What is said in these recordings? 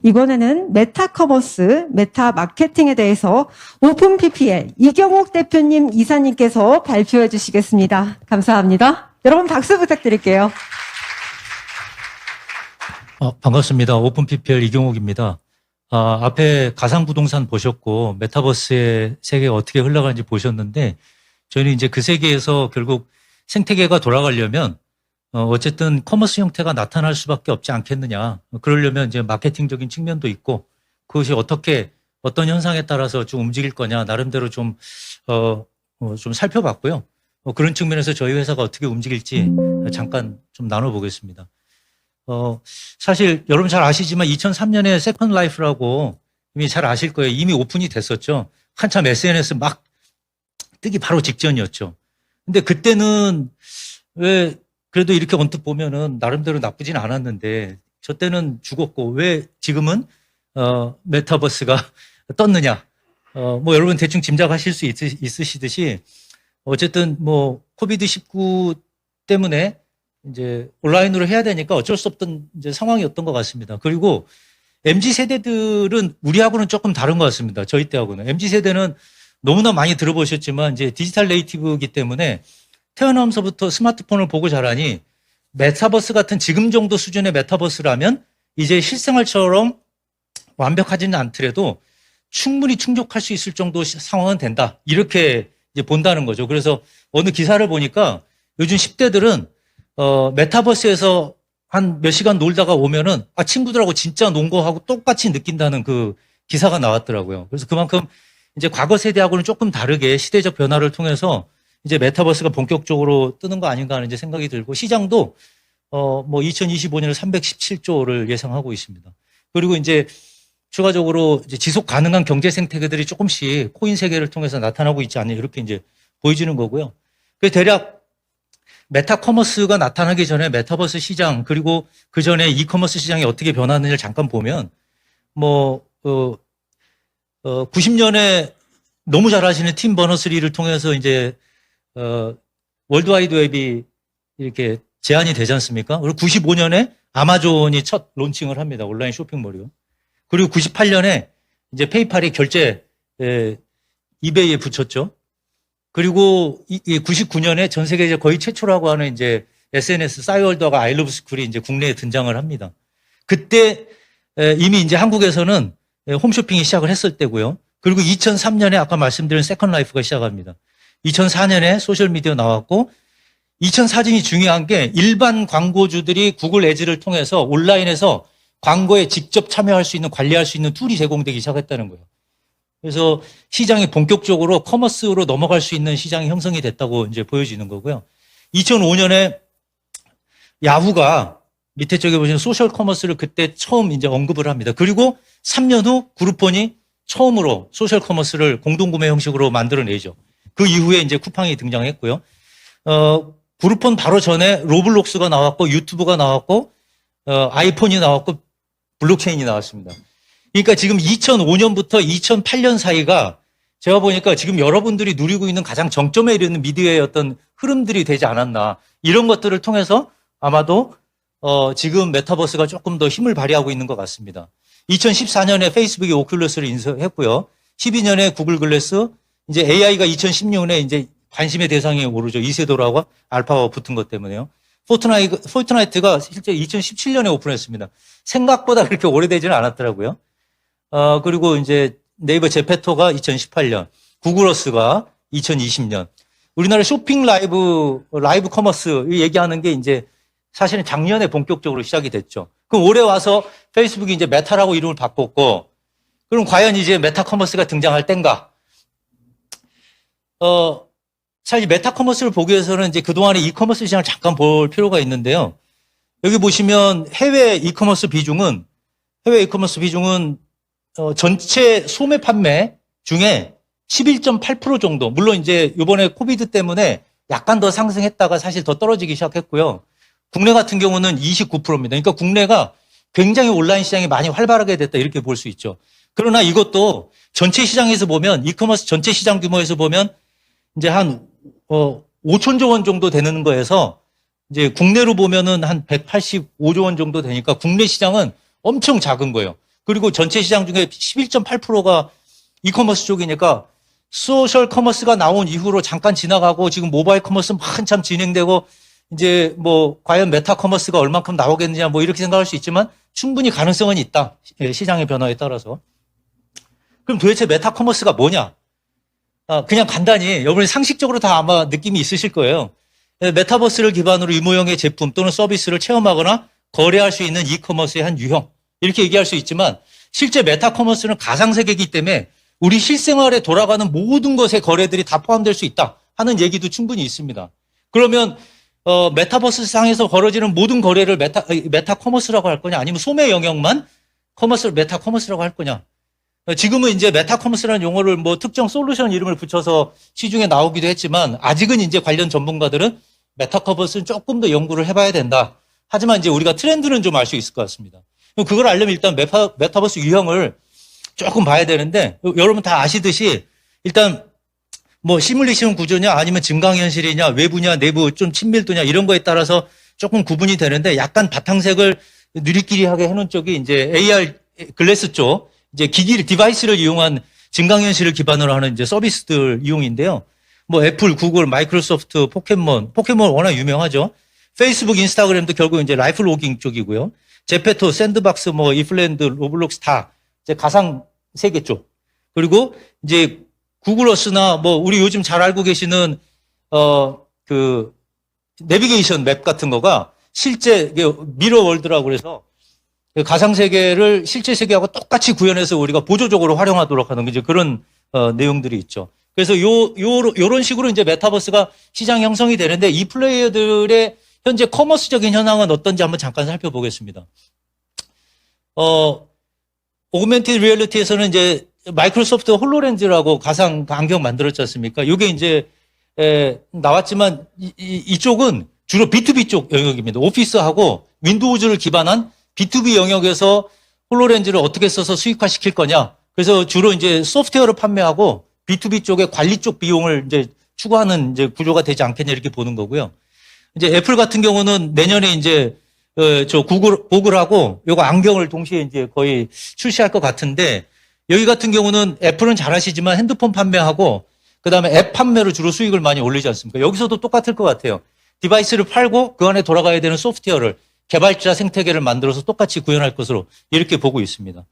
이번에는 메타커머스, 메타 마케팅에 대해서 오픈 PPL 이경옥 대표님 이사님께서 발표해 주시겠습니다. 감사합니다. 여러분 박수 부탁드릴게요. 반갑습니다. 오픈 PPL 이경옥입니다. 앞에 가상부동산 보셨고 메타버스의 세계가 어떻게 흘러가는지 보셨는데 저희는 이제 그 세계에서 결국 생태계가 돌아가려면 어쨌든 커머스 형태가 나타날 수밖에 없지 않겠느냐. 그러려면 이제 마케팅적인 측면도 있고 그것이 어떻게 어떤 현상에 따라서 좀 움직일 거냐 나름대로 좀 살펴봤고요. 그런 측면에서 저희 회사가 어떻게 움직일지 잠깐 좀 나눠보겠습니다. 사실 여러분 잘 아시지만 2003년에 세컨드 라이프라고 이미 잘 아실 거예요. 이미 오픈이 됐었죠. 한참 SNS 막 뜨기 바로 직전이었죠. 근데 그때는 왜 그래도 이렇게 언뜻 보면은 나름대로 나쁘진 않았는데 저 때는 죽었고 왜 지금은 메타버스가 떴느냐. 뭐 여러분 대충 짐작하실 수 있으시듯이 어쨌든 뭐 코비드-19 때문에 이제 온라인으로 해야 되니까 어쩔 수 없던 이제 상황이었던 것 같습니다. 그리고 MZ 세대들은 우리하고는 조금 다른 것 같습니다. 저희 때하고는. MZ 세대는 너무나 많이 들어보셨지만 이제 디지털 네이티브이기 때문에 태어나면서부터 스마트폰을 보고 자라니 메타버스 같은 지금 정도 수준의 메타버스라면 이제 실생활처럼 완벽하지는 않더라도 충분히 충족할 수 있을 정도 상황은 된다. 이렇게 이제 본다는 거죠. 그래서 어느 기사를 보니까 요즘 10대들은 메타버스에서 한 몇 시간 놀다가 오면은 친구들하고 진짜 논 거하고 똑같이 느낀다는 그 기사가 나왔더라고요. 그래서 그만큼 이제 과거 세대하고는 조금 다르게 시대적 변화를 통해서 이제 메타버스가 본격적으로 뜨는 거 아닌가 하는 이제 생각이 들고 시장도 뭐 2025년에 317조를 예상하고 있습니다. 그리고 이제 추가적으로 이제 지속 가능한 경제 생태계들이 조금씩 코인 세계를 통해서 나타나고 있지 않냐 이렇게 이제 보여지는 거고요. 그래서 대략 메타커머스가 나타나기 전에 메타버스 시장 그리고 그 전에 이커머스 시장이 어떻게 변하는지를 잠깐 보면 뭐 90년에 너무 잘 아시는 팀 버너스리를 통해서 이제 월드와이드 웹이 이렇게 제안이 되지 않습니까? 그리고 95년에 아마존이 첫 론칭을 합니다. 온라인 쇼핑몰이요. 그리고 98년에 이제 페이팔이 결제 이베이에 붙였죠. 그리고 99년에 전 세계 거의 최초라고 하는 이제 SNS 싸이월드가 아이러브 스쿨이 이제 국내에 등장을 합니다. 그때 이미 이제 한국에서는 홈쇼핑이 시작을 했을 때고요. 그리고 2003년에 아까 말씀드린 세컨드 라이프가 시작합니다. 2004년에 소셜미디어 나왔고 2004년이 중요한 게 일반 광고주들이 구글 애즈를 통해서 온라인에서 광고에 직접 참여할 수 있는 관리할 수 있는 툴이 제공되기 시작했다는 거예요. 그래서 시장이 본격적으로 커머스로 넘어갈 수 있는 시장이 형성이 됐다고 이제 보여지는 거고요. 2005년에 야후가 밑에 쪽에 보시면 소셜 커머스를 그때 처음 이제 언급을 합니다. 그리고 3년 후 그룹폰이 처음으로 소셜 커머스를 공동구매 형식으로 만들어내죠. 그 이후에 이제 쿠팡이 등장했고요. 그룹폰 바로 전에 로블록스가 나왔고 유튜브가 나왔고 아이폰이 나왔고 블록체인이 나왔습니다. 그러니까 지금 2005년부터 2008년 사이가 제가 보니까 지금 여러분들이 누리고 있는 가장 정점에 이르는 미디어의 어떤 흐름들이 되지 않았나. 이런 것들을 통해서 아마도 지금 메타버스가 조금 더 힘을 발휘하고 있는 것 같습니다. 2014년에 페이스북이 오큘러스를 인수했고요. 12년에 구글 글래스, 이제 AI가 2016년에 이제 관심의 대상에 오르죠. 이세돌하고 알파가 붙은 것 때문에요. 포트나이트가 실제 2017년에 오픈했습니다. 생각보다 그렇게 오래되지는 않았더라고요. 그리고 이제 네이버 제페토가 2018년, 구글어스가 2020년. 우리나라 쇼핑 라이브 커머스 얘기하는 게 이제 사실은 작년에 본격적으로 시작이 됐죠. 그럼 올해 와서 페이스북이 이제 메타라고 이름을 바꿨고, 그럼 과연 이제 메타 커머스가 등장할 땐가? 사실 메타 커머스를 보기 위해서는 이제 그동안의 이커머스 시장을 잠깐 볼 필요가 있는데요. 여기 보시면 해외 이커머스 비중은 전체 소매 판매 중에 11.8% 정도. 물론 이제 이번에 코비드 때문에 약간 더 상승했다가 사실 더 떨어지기 시작했고요. 국내 같은 경우는 29%입니다. 그러니까 국내가 굉장히 온라인 시장이 많이 활발하게 됐다 이렇게 볼 수 있죠. 그러나 이것도 전체 시장에서 보면 이커머스 전체 시장 규모에서 보면 이제 한 5천조 원 정도 되는 거에서 이제 국내로 보면은 한 185조 원 정도 되니까 국내 시장은 엄청 작은 거예요. 그리고 전체 시장 중에 11.8%가 이커머스 쪽이니까 소셜 커머스가 나온 이후로 잠깐 지나가고 지금 모바일 커머스 한참 진행되고 이제 뭐 과연 메타 커머스가 얼만큼 나오겠느냐 뭐 이렇게 생각할 수 있지만 충분히 가능성은 있다. 시장의 변화에 따라서. 그럼 도대체 메타 커머스가 뭐냐? 그냥 간단히 여러분이 상식적으로 다 아마 느낌이 있으실 거예요. 메타버스를 기반으로 유무형의 제품 또는 서비스를 체험하거나 거래할 수 있는 이커머스의 한 유형 이렇게 얘기할 수 있지만 실제 메타 커머스는 가상세계이기 때문에 우리 실생활에 돌아가는 모든 것의 거래들이 다 포함될 수 있다 하는 얘기도 충분히 있습니다. 그러면 메타버스 상에서 벌어지는 모든 거래를 메타 커머스라고 할 거냐 아니면 소매 영역만 메타 커머스라고 할 거냐. 지금은 이제 메타 커머스라는 용어를 뭐 특정 솔루션 이름을 붙여서 시중에 나오기도 했지만 아직은 이제 관련 전문가들은 메타 커머스는 조금 더 연구를 해봐야 된다. 하지만 이제 우리가 트렌드는 좀 알 수 있을 것 같습니다. 그걸 알려면 일단 메타버스 유형을 조금 봐야 되는데 여러분 다 아시듯이 일단 뭐 시뮬레이션 구조냐 아니면 증강현실이냐 외부냐 내부 좀 친밀도냐 이런 거에 따라서 조금 구분이 되는데 약간 바탕색을 누리끼리하게 해놓은 쪽이 이제 AR 글래스 쪽 이제 디바이스를 이용한 증강현실을 기반으로 하는 이제 서비스들 이용인데요. 뭐 애플, 구글, 마이크로소프트, 포켓몬 워낙 유명하죠. 페이스북, 인스타그램도 결국 이제 라이프 로깅 쪽이고요. 제페토, 샌드박스, 뭐 이플랜드, 로블록스 다 이제 가상 세계 쪽. 그리고 이제 구글어스나 뭐 우리 요즘 잘 알고 계시는 그 내비게이션 맵 같은 거가 실제 미러 월드라고 그래서 가상 세계를 실제 세계하고 똑같이 구현해서 우리가 보조적으로 활용하도록 하는 이제 그런 내용들이 있죠. 그래서 요런 식으로 이제 메타버스가 시장 형성이 되는데 이 플레이어들의 현재 커머스적인 현황은 어떤지 한번 잠깐 살펴보겠습니다. 오그멘티드 리얼리티에서는 이제 마이크로소프트 홀로렌즈라고 가상 안경 만들었지 않습니까? 이게 이제 나왔지만 이쪽은 주로 B2B 쪽 영역입니다. 오피스하고 윈도우즈를 기반한 B2B 영역에서 홀로렌즈를 어떻게 써서 수익화시킬 거냐. 그래서 주로 이제 소프트웨어를 판매하고 B2B 쪽의 관리 쪽 비용을 이제 추구하는 이제 구조가 되지 않겠냐 이렇게 보는 거고요. 이제 애플 같은 경우는 내년에 이제 저 구글하고 요거 안경을 동시에 이제 거의 출시할 것 같은데 여기 같은 경우는 애플은 잘하시지만 핸드폰 판매하고 그다음에 앱 판매로 주로 수익을 많이 올리지 않습니까? 여기서도 똑같을 것 같아요. 디바이스를 팔고 그 안에 돌아가야 되는 소프트웨어를 개발자 생태계를 만들어서 똑같이 구현할 것으로 이렇게 보고 있습니다.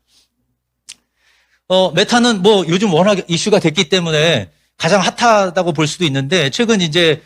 메타는 뭐 요즘 워낙 이슈가 됐기 때문에 가장 핫하다고 볼 수도 있는데 최근 이제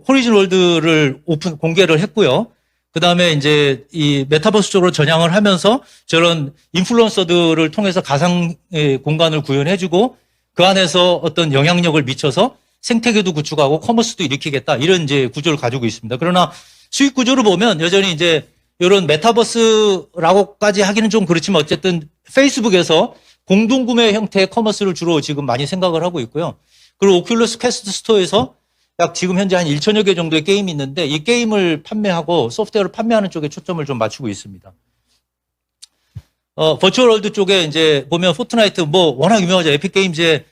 호리즌 월드를 공개를 했고요. 그 다음에 이제 이 메타버스 쪽으로 전향을 하면서 저런 인플루언서들을 통해서 가상 공간을 구현해주고 그 안에서 어떤 영향력을 미쳐서 생태계도 구축하고 커머스도 일으키겠다 이런 이제 구조를 가지고 있습니다. 그러나 수익 구조를 보면 여전히 이제 이런 메타버스라고까지 하기는 좀 그렇지만 어쨌든 페이스북에서 공동구매 형태의 커머스를 주로 지금 많이 생각을 하고 있고요. 그리고 오큘러스 퀘스트 스토어에서 약 지금 현재 한 1천여 개 정도의 게임이 있는데 이 게임을 판매하고 소프트웨어를 판매하는 쪽에 초점을 좀 맞추고 있습니다. 버추얼 월드 쪽에 이제 보면 포트나이트 뭐 워낙 유명하죠. 에픽 게임즈에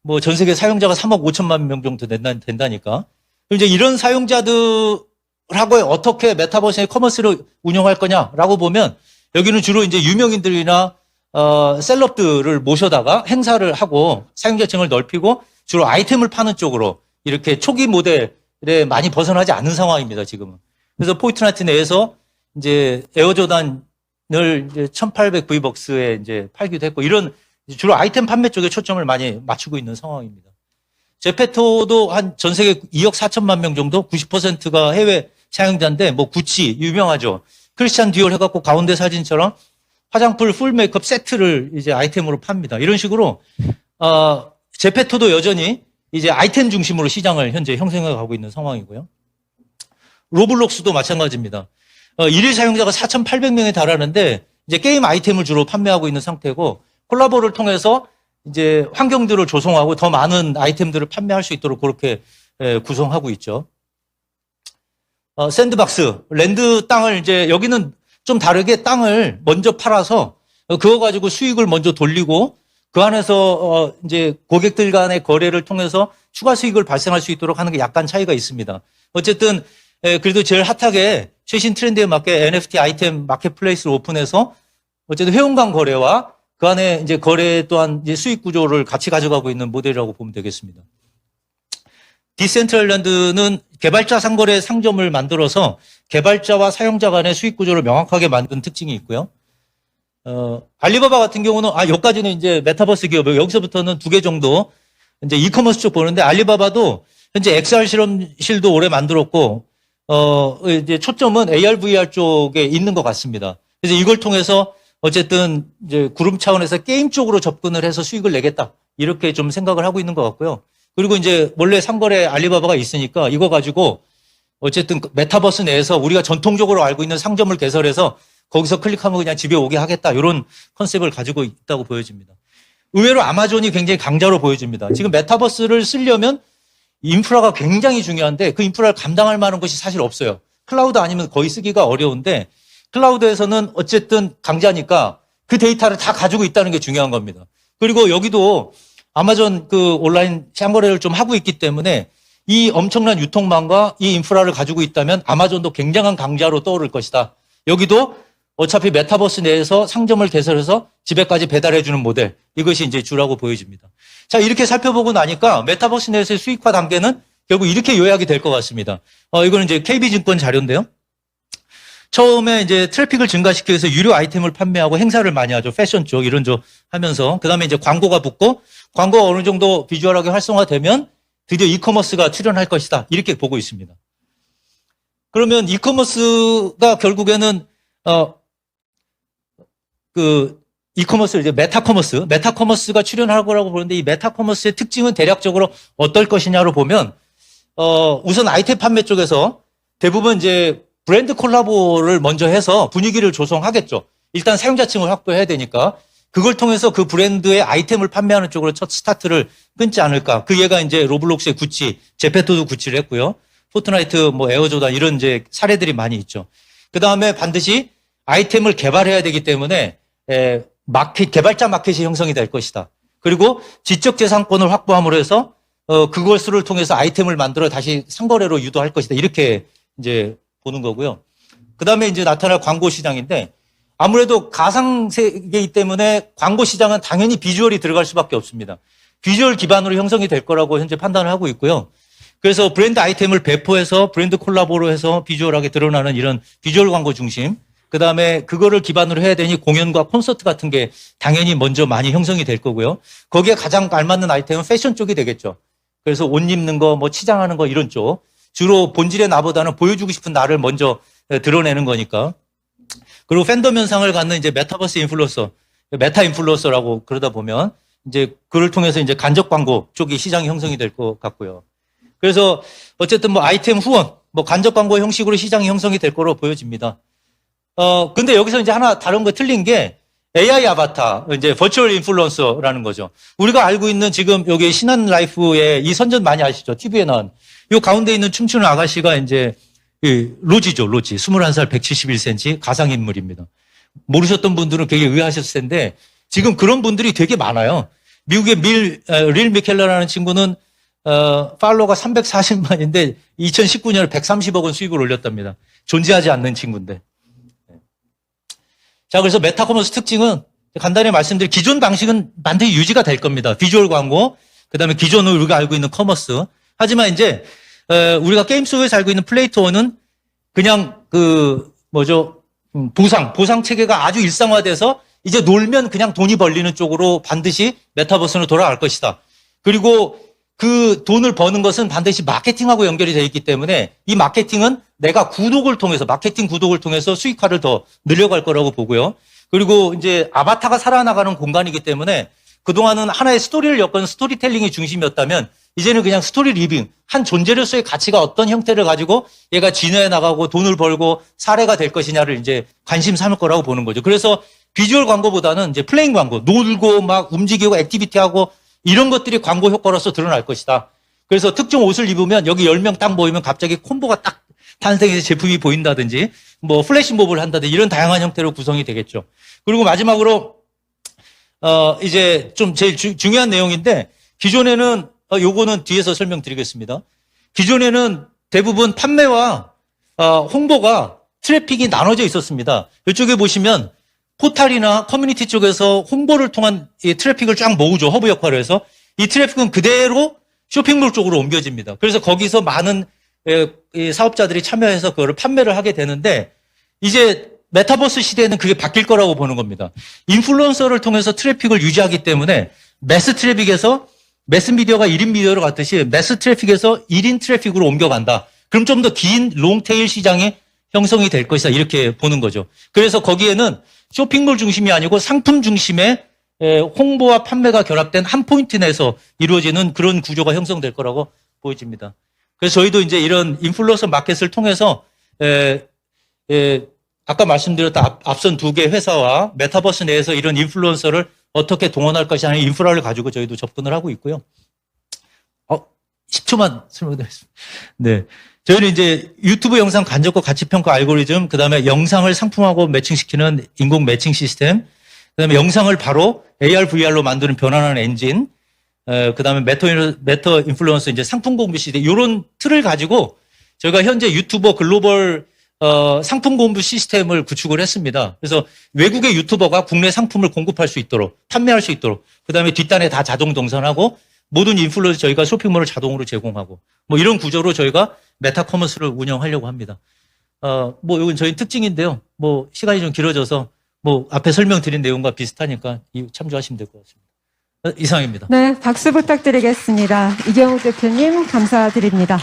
뭐 전 세계 사용자가 3억 5천만 명 정도 된다니까. 이제 이런 사용자들하고 어떻게 메타버스의 커머스를 운영할 거냐라고 보면 여기는 주로 이제 유명인들이나 셀럽들을 모셔다가 행사를 하고 사용자층을 넓히고 주로 아이템을 파는 쪽으로 이렇게 초기 모델에 많이 벗어나지 않는 상황입니다, 지금은. 그래서 포트나이트 내에서 이제 에어조단을 이제 1800V벅스에 이제 팔기도 했고 이런 주로 아이템 판매 쪽에 초점을 많이 맞추고 있는 상황입니다. 제페토도 한 전 세계 2억 4천만 명 정도 90%가 해외 사용자인데 뭐 구찌 유명하죠. 크리스찬 디올 해갖고 가운데 사진처럼 화장품 풀 메이크업 세트를 이제 아이템으로 팝니다. 이런 식으로 제페토도 여전히 이제 아이템 중심으로 시장을 현재 형성해 가고 있는 상황이고요. 로블록스도 마찬가지입니다. 일일 사용자가 4,800명에 달하는데 이제 게임 아이템을 주로 판매하고 있는 상태고 콜라보를 통해서 이제 환경들을 조성하고 더 많은 아이템들을 판매할 수 있도록 그렇게 구성하고 있죠. 샌드박스, 랜드 땅을 이제 여기는 좀 다르게 땅을 먼저 팔아서 그거 가지고 수익을 먼저 돌리고 그 안에서 이제 고객들 간의 거래를 통해서 추가 수익을 발생할 수 있도록 하는 게 약간 차이가 있습니다. 어쨌든 그래도 제일 핫하게 최신 트렌드에 맞게 NFT 아이템 마켓플레이스를 오픈해서 어쨌든 회원간 거래와 그 안에 이제 거래 또한 이제 수익 구조를 같이 가져가고 있는 모델이라고 보면 되겠습니다. 디센트럴랜드는 개발자 상거래 상점을 만들어서 개발자와 사용자 간의 수익 구조를 명확하게 만든 특징이 있고요. 알리바바 같은 경우는, 여기까지는 이제 메타버스 기업이에요. 여기서부터는 2개 정도 이제 이커머스 쪽 보는데, 알리바바도 현재 XR 실험실도 올해 만들었고, 이제 초점은 AR, VR 쪽에 있는 것 같습니다. 그래서 이걸 통해서 어쨌든 이제 그룹 차원에서 게임 쪽으로 접근을 해서 수익을 내겠다. 이렇게 좀 생각을 하고 있는 것 같고요. 그리고 이제 원래 상거래 알리바바가 있으니까 이거 가지고 어쨌든 메타버스 내에서 우리가 전통적으로 알고 있는 상점을 개설해서 거기서 클릭하면 그냥 집에 오게 하겠다. 이런 컨셉을 가지고 있다고 보여집니다. 의외로 아마존이 굉장히 강자로 보여집니다. 지금 메타버스를 쓰려면 인프라가 굉장히 중요한데 그 인프라를 감당할 만한 것이 사실 없어요. 클라우드 아니면 거의 쓰기가 어려운데 클라우드에서는 어쨌든 강자니까 그 데이터를 다 가지고 있다는 게 중요한 겁니다. 그리고 여기도 아마존 그 온라인 상거래를 좀 하고 있기 때문에 이 엄청난 유통망과 이 인프라를 가지고 있다면 아마존도 굉장한 강자로 떠오를 것이다. 여기도 어차피 메타버스 내에서 상점을 개설해서 집에까지 배달해주는 모델, 이것이 이제 주라고 보여집니다. 자, 이렇게 살펴보고 나니까 메타버스 내에서의 수익화 단계는 결국 이렇게 요약이 될 것 같습니다. 이거는 이제 KB증권 자료인데요. 처음에 이제 트래픽을 증가시키기 위해서 유료 아이템을 판매하고 행사를 많이 하죠. 패션 쪽, 이런 쪽 하면서. 그 다음에 이제 광고가 붙고, 광고가 어느 정도 비주얼하게 활성화되면 드디어 이커머스가 출현할 것이다. 이렇게 보고 있습니다. 그러면 이커머스가 결국에는, 이커머스, 이제 메타커머스가 출현할 거라고 보는데 이 메타커머스의 특징은 대략적으로 어떨 것이냐로 보면, 우선 아이템 판매 쪽에서 대부분 이제 브랜드 콜라보를 먼저 해서 분위기를 조성하겠죠. 일단 사용자층을 확보해야 되니까 그걸 통해서 그 브랜드의 아이템을 판매하는 쪽으로 첫 스타트를 끊지 않을까. 그 예가 이제 로블록스의 구찌, 제페토도 구찌를 했고요. 포트나이트, 뭐 에어조단 이런 이제 사례들이 많이 있죠. 그 다음에 반드시 아이템을 개발해야 되기 때문에 개발자 마켓이 형성이 될 것이다. 그리고 지적재산권을 확보함으로 해서 그것을 통해서 아이템을 만들어 다시 상거래로 유도할 것이다. 이렇게 이제 보는 거고요. 그 다음에 이제 나타날 광고 시장인데 아무래도 가상세계이기 때문에 광고 시장은 당연히 비주얼이 들어갈 수밖에 없습니다. 비주얼 기반으로 형성이 될 거라고 현재 판단을 하고 있고요. 그래서 브랜드 아이템을 배포해서 브랜드 콜라보로 해서 비주얼하게 드러나는 이런 비주얼 광고 중심. 그 다음에 그거를 기반으로 해야 되니 공연과 콘서트 같은 게 당연히 먼저 많이 형성이 될 거고요. 거기에 가장 알맞는 아이템은 패션 쪽이 되겠죠. 그래서 옷 입는 거, 뭐 치장하는 거 이런 쪽. 주로 본질의 나보다는 보여주고 싶은 나를 먼저 드러내는 거니까. 그리고 팬덤 현상을 갖는 이제 메타버스 인플루언서, 메타 인플루언서라고 그러다 보면 이제 그를 통해서 이제 간접 광고 쪽이 시장이 형성이 될 것 같고요. 그래서 어쨌든 뭐 아이템 후원, 뭐 간접 광고 형식으로 시장이 형성이 될 거로 보여집니다. 근데 여기서 이제 하나 다른 거 틀린 게 AI 아바타, 이제 버추얼 인플루언서라는 거죠. 우리가 알고 있는 지금 여기 신한 라이프의 이 선전 많이 아시죠? TV에 나온. 요 가운데 있는 춤추는 아가씨가 이제 로지죠, 로지. 21살 171cm 가상인물입니다. 모르셨던 분들은 되게 의아하셨을 텐데 지금 그런 분들이 되게 많아요. 미국의 릴 미켈러라는 친구는 팔로워가 340만인데 2019년에 130억 원 수익을 올렸답니다. 존재하지 않는 친구인데. 자, 그래서 메타커머스 특징은 간단히 말씀드릴 기존 방식은 반드시 유지가 될 겁니다. 비주얼 광고, 그다음에 기존으로 우리가 알고 있는 커머스. 하지만 이제 우리가 게임 속에서 알고 있는 플레이토어는 그냥 보상 체계가 아주 일상화돼서 이제 놀면 그냥 돈이 벌리는 쪽으로 반드시 메타버스로 돌아갈 것이다. 그리고 그 돈을 버는 것은 반드시 마케팅하고 연결이 되어 있기 때문에 이 마케팅은 내가 마케팅 구독을 통해서 수익화를 더 늘려갈 거라고 보고요. 그리고 이제 아바타가 살아나가는 공간이기 때문에 그동안은 하나의 스토리를 엮은 스토리텔링이 중심이었다면 이제는 그냥 스토리 리빙, 한 존재로서의 가치가 어떤 형태를 가지고 얘가 진화해 나가고 돈을 벌고 사례가 될 것이냐를 이제 관심 삼을 거라고 보는 거죠. 그래서 비주얼 광고보다는 이제 플레잉 광고, 놀고 막 움직이고 액티비티하고 이런 것들이 광고 효과로서 드러날 것이다. 그래서 특정 옷을 입으면 여기 10명 딱 모이면 갑자기 콤보가 딱 탄생해서 제품이 보인다든지 뭐 플래시몹을 한다든지 이런 다양한 형태로 구성이 되겠죠. 그리고 마지막으로 이제 좀 제일 중요한 내용인데 기존에는 요거는 뒤에서 설명드리겠습니다. 기존에는 대부분 판매와 홍보가 트래픽이 나눠져 있었습니다. 이쪽에 보시면 포탈이나 커뮤니티 쪽에서 홍보를 통한 이 트래픽을 쫙 모으죠. 허브 역할을 해서. 이 트래픽은 그대로 쇼핑몰 쪽으로 옮겨집니다. 그래서 거기서 많은 이 사업자들이 참여해서 그거를 판매를 하게 되는데 이제 메타버스 시대에는 그게 바뀔 거라고 보는 겁니다. 인플루언서를 통해서 트래픽을 유지하기 때문에 매스 트래픽에서 매스 미디어가 1인 미디어로 갔듯이 매스 트래픽에서 1인 트래픽으로 옮겨간다. 그럼 좀 더 긴 롱테일 시장이 형성이 될 것이다. 이렇게 보는 거죠. 그래서 거기에는 쇼핑몰 중심이 아니고 상품 중심의 홍보와 판매가 결합된 한 포인트 내에서 이루어지는 그런 구조가 형성될 거라고 보여집니다. 그래서 저희도 이제 이런 인플루언서 마켓을 통해서 아까 말씀드렸던 앞선 두 개 회사와 메타버스 내에서 이런 인플루언서를 어떻게 동원할 것이냐는 인프라를 가지고 저희도 접근을 하고 있고요. 10초만 설명드리겠습니다. 네. 저희는 이제 유튜브 영상 간접과 가치평가 알고리즘, 그 다음에 영상을 상품하고 매칭시키는 인공 매칭 시스템, 그 다음에 영상을 바로 AR, VR로 만드는 변환하는 엔진, 그 다음에 메타 인플루언서 이제 상품 공부 시대, 이런 틀을 가지고 저희가 현재 유튜버 글로벌 상품 공부 시스템을 구축을 했습니다. 그래서 외국의 유튜버가 국내 상품을 공급할 수 있도록, 판매할 수 있도록, 그 다음에 뒷단에 다 자동 동선하고 모든 인플루언서 저희가 쇼핑몰을 자동으로 제공하고 뭐 이런 구조로 저희가 메타커머스를 운영하려고 합니다. 뭐 이건 저희 특징인데요. 뭐 시간이 좀 길어져서 뭐 앞에 설명드린 내용과 비슷하니까 참조하시면 될 것 같습니다. 이상입니다. 네, 박수 부탁드리겠습니다. 이경욱 대표님 감사드립니다.